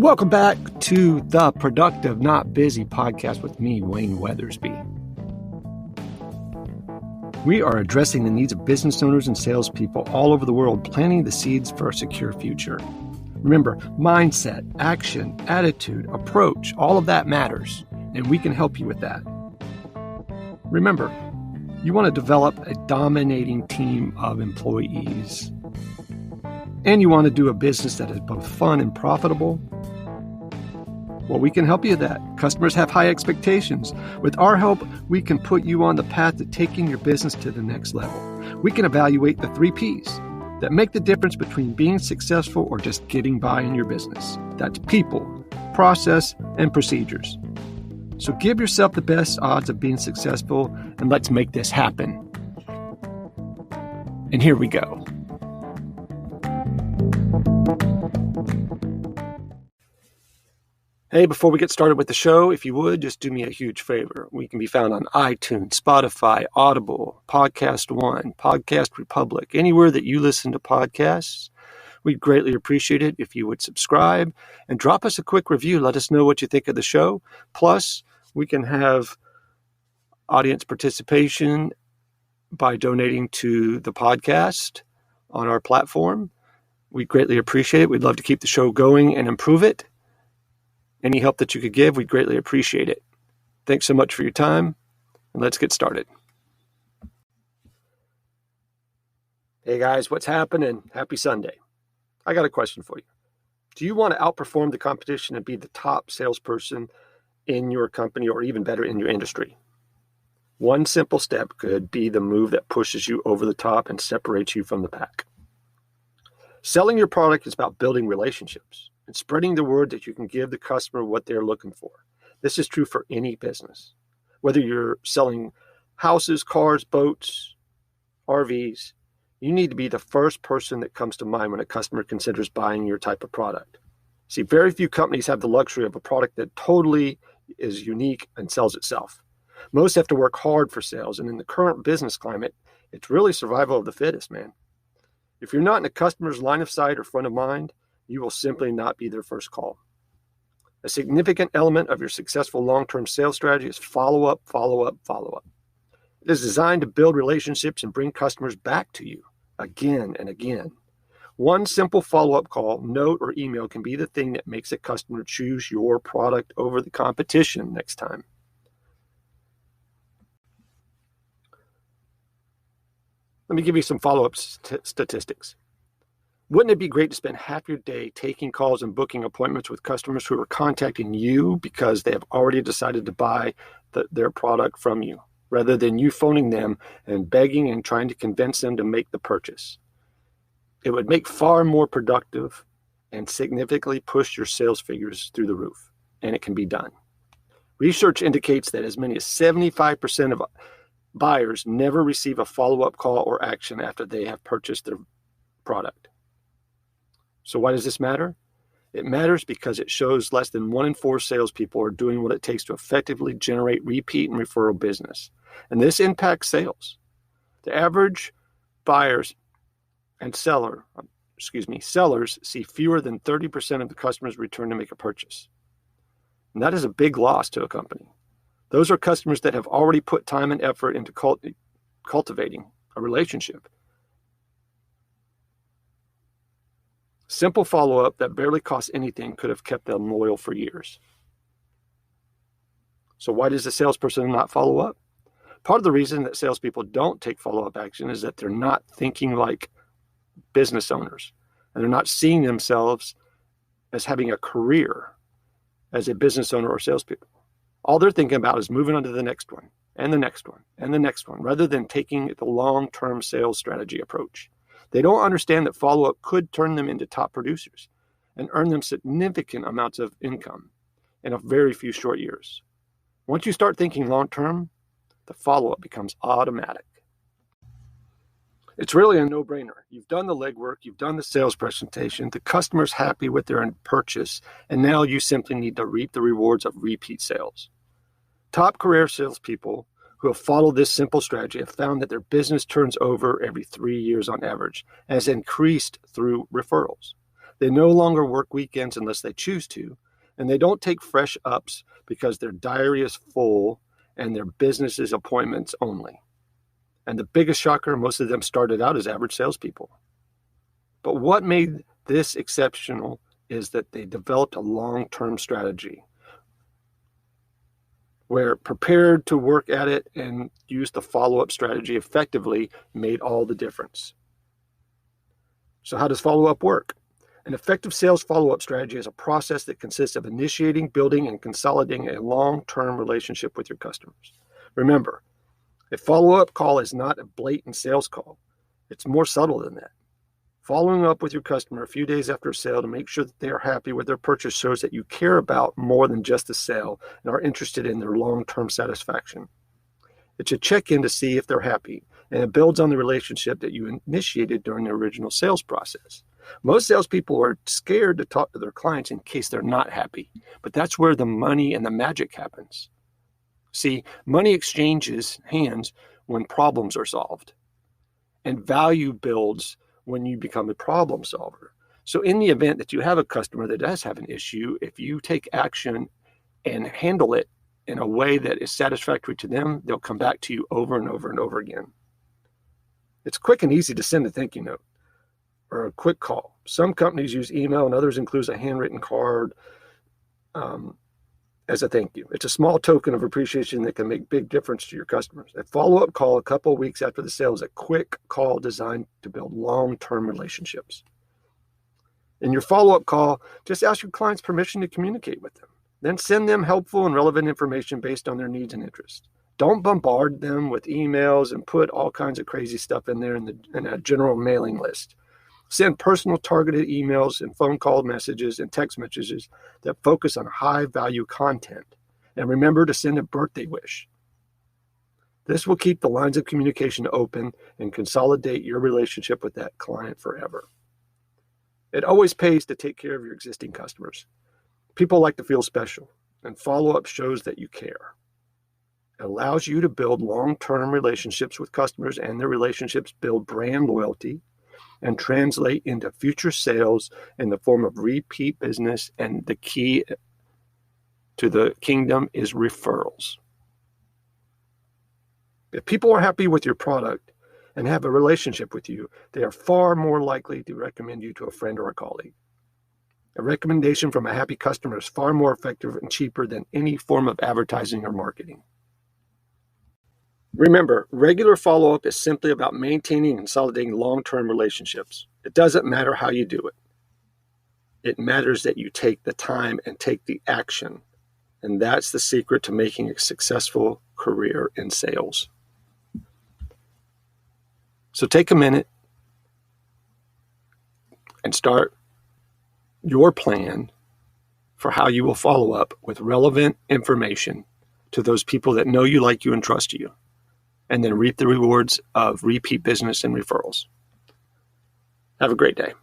Welcome back to the Productive Not Busy podcast with me, Wayne Weathersby. We are addressing the needs of business owners and salespeople all over the world, planting the seeds for a secure future. Remember, mindset, action, attitude, approach, all of that matters, and we can help you with that. Remember, you want to develop a dominating team of employees, and you want to do a business that is both fun and profitable. Well, we can help you with that. Customers have high expectations. With our help, we can put you on the path to taking your business to the next level. We can evaluate the 3 Ps that make the difference between being successful or just getting by in your business. That's people, process, and procedures. So give yourself the best odds of being successful, and let's make this happen. And here we go. Hey, before we get started with the show, if you would, just do me a huge favor. We can be found on iTunes, Spotify, Audible, Podcast One, Podcast Republic, anywhere that you listen to podcasts. We'd greatly appreciate it if you would subscribe and drop us a quick review. Let us know what you think of the show. Plus, we can have audience participation by donating to the podcast on our platform. We'd greatly appreciate it. We'd love to keep the show going and improve it. Any help that you could give, we'd greatly appreciate it. Thanks so much for your time, and let's get started. Hey guys, what's happening? Happy Sunday. I got a question for you. Do you want to outperform the competition and be the top salesperson in your company or even better in your industry? One simple step could be the move that pushes you over the top and separates you from the pack. Selling your product is about building relationships and spreading the word that you can give the customer what they're looking for. This is true for any business. Whether you're selling houses, cars, boats, RVs, you need to be the first person that comes to mind when a customer considers buying your type of product. See, very few companies have the luxury of a product that totally is unique and sells itself. Most have to work hard for sales, and in the current business climate, it's really survival of the fittest, man. If you're not in a customer's line of sight or front of mind, you will simply not be their first call. A significant element of your successful long-term sales strategy is follow-up, follow-up, follow-up. It is designed to build relationships and bring customers back to you again and again. One simple follow-up call, note, or email can be the thing that makes a customer choose your product over the competition next time. Let me give you some follow-up statistics. Wouldn't it be great to spend half your day taking calls and booking appointments with customers who are contacting you because they have already decided to buy their product from you, rather than you phoning them and begging and trying to convince them to make the purchase? It would make far more productive and significantly push your sales figures through the roof, and it can be done. Research indicates that as many as 75% of buyers never receive a follow-up call or action after they have purchased their product. So why does this matter? It matters because it shows less than 1 in 4 salespeople are doing what it takes to effectively generate repeat and referral business. And this impacts sales. The average buyers and sellers see fewer than 30% of the customers return to make a purchase. And that is a big loss to a company. Those are customers that have already put time and effort into cultivating a relationship. Simple follow-up that barely costs anything could have kept them loyal for years. So why does the salesperson not follow up? Part of the reason that salespeople don't take follow-up action is that they're not thinking like business owners, and they're not seeing themselves as having a career as a business owner or salespeople. All they're thinking about is moving on to the next one, and the next one, and the next one, rather than taking the long-term sales strategy approach. They don't understand that follow-up could turn them into top producers and earn them significant amounts of income in a very few short years. Once you start thinking long-term, the follow-up becomes automatic. It's really a no-brainer. You've done the legwork, you've done the sales presentation, the customer's happy with their purchase, and now you simply need to reap the rewards of repeat sales. Top career salespeople who have followed this simple strategy have found that their business turns over every 3 years on average and has increased through referrals. They no longer work weekends unless they choose to, and they don't take fresh ups because their diary is full and their business is appointments only. And the biggest shocker, most of them started out as average salespeople. But what made this exceptional is that they developed a long-term strategy where prepared to work at it and use the follow-up strategy effectively made all the difference. So how does follow-up work? An effective sales follow-up strategy is a process that consists of initiating, building, and consolidating a long-term relationship with your customers. Remember, a follow-up call is not a blatant sales call. It's more subtle than that. Following up with your customer a few days after a sale to make sure that they are happy with their purchase shows that you care about more than just the sale and are interested in their long-term satisfaction. It's a check-in to see if they're happy, and it builds on the relationship that you initiated during the original sales process. Most salespeople are scared to talk to their clients in case they're not happy, but that's where the money and the magic happens. See, money exchanges hands when problems are solved, and value builds when you become a problem solver. So in the event that you have a customer that does have an issue, if you take action and handle it in a way that is satisfactory to them, they'll come back to you over and over and over again. It's quick and easy to send a thank you note or a quick call. Some companies use email and others include a handwritten card as a thank you. It's a small token of appreciation that can make big difference to your customers. A follow-up call a couple of weeks after the sale is a quick call designed to build long-term relationships. In your follow-up call, just ask your clients permission to communicate with them. Then send them helpful and relevant information based on their needs and interests. Don't bombard them with emails and put all kinds of crazy stuff in there in a general mailing list. Send personal targeted emails and phone call messages and text messages that focus on high value content. And remember to send a birthday wish. This will keep the lines of communication open and consolidate your relationship with that client forever. It always pays to take care of your existing customers. People like to feel special, and follow-up shows that you care. It allows you to build long-term relationships with customers, and their relationships build brand loyalty and translate into future sales in the form of repeat business. And the key to the kingdom is referrals. If people are happy with your product and have a relationship with you, they are far more likely to recommend you to a friend or a colleague. A recommendation from a happy customer is far more effective and cheaper than any form of advertising or marketing. Remember, regular follow-up is simply about maintaining and consolidating long-term relationships. It doesn't matter how you do it. It matters that you take the time and take the action. And that's the secret to making a successful career in sales. So take a minute and start your plan for how you will follow up with relevant information to those people that know you, like you, and trust you, and then reap the rewards of repeat business and referrals. Have a great day.